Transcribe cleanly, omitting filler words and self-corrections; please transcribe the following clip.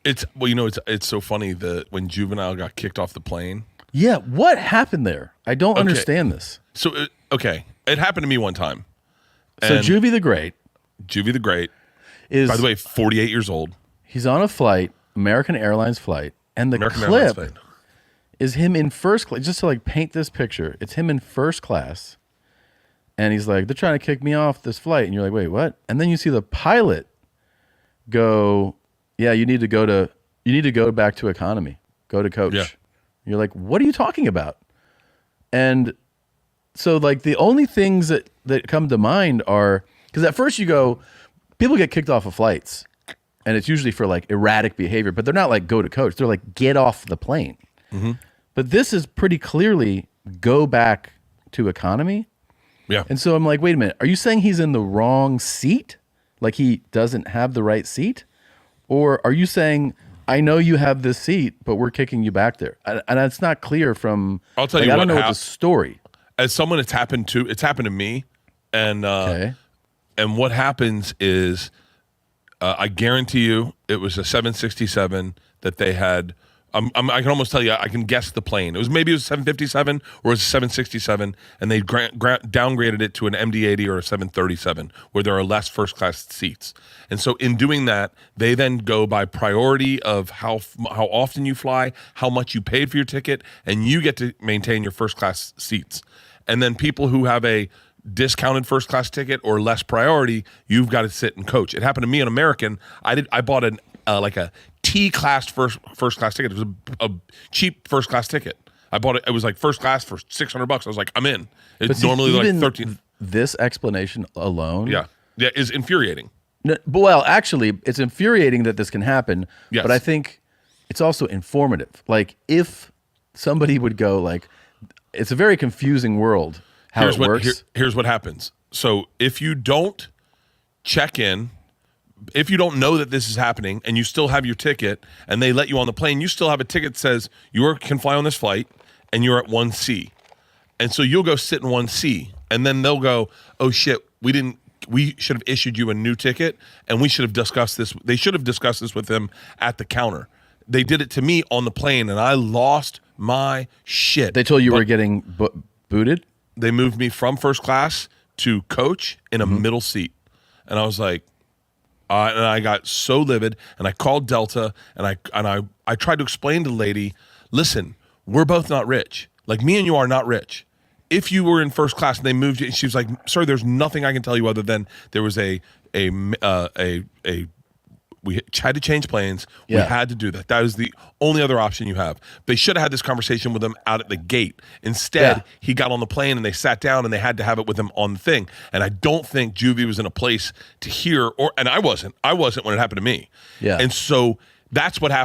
It's so funny that when Juvenile got kicked off the plane. Yeah, what happened there? I don't understand this. So it happened to me one time. So Juvie the Great is, by the way, 48 years old. He's on a flight, American Airlines flight, and the clip is him in first class. Just to like paint this picture, it's him in first class, and he's like, "They're trying to kick me off this flight," and you're like, "Wait, what?" And then you see the pilot go, "Yeah, you need to go back to economy, go to coach." Yeah. You're like, "What are you talking about?" And so like the only things that come to mind are, because at first you go, people get kicked off of flights, and it's usually for like erratic behavior, but they're not like go to coach. They're like get off the plane. Mm-hmm. But this is pretty clearly go back to economy. Yeah. And so I'm like, wait a minute, are you saying he's in the wrong seat? Like he doesn't have the right seat? Or are you saying, I know you have this seat, but we're kicking you back there? And it's not clear from, I'll tell you what, I don't know what the story. As someone it's happened to me. And and what happens is, I guarantee you it was a 767 that they had. I can almost tell you, I can guess the plane. Maybe it was 757 or it was 767, and they downgraded it to an MD-80 or a 737, where there are less first-class seats. And so in doing that, they then go by priority of how often you fly, how much you paid for your ticket, and you get to maintain your first-class seats. And then people who have a discounted first-class ticket or less priority, you've got to sit and coach. It happened to me in American. I bought like a T-class first class ticket. It was a cheap first class ticket. I bought it. It was like first class for $600. I was like, I'm in. It's normally like 13. This explanation alone, is infuriating. No, but well, actually, it's infuriating that this can happen. Yes. But I think it's also informative. Like if somebody would go like, it's a very confusing world. Here's what happens. So if you don't check in, if you don't know that this is happening and you still have your ticket and they let you on the plane, you still have a ticket that says you can fly on this flight and you're at 1C. And so you'll go sit in 1C, and then they'll go, oh shit, we should have issued you a new ticket, and we should have discussed this. They should have discussed this with them at the counter. They did it to me on the plane, and I lost my shit. They told you were getting booted? They moved me from first class to coach in a middle seat. And I was like, and I got so livid, and I called Delta, and I tried to explain to the lady, listen, we're both not rich. Like, me and you are not rich. If you were in first class and they moved you, and she was like, sir, there's nothing I can tell you other than there was we had to change planes. Yeah. We had to do that. That was the only other option you have. They should have had this conversation with him out at the gate. Instead, he got on the plane and they sat down and they had to have it with him on the thing. And I don't think Juvie was in a place to hear, and I wasn't when it happened to me. Yeah. And so that's what happened.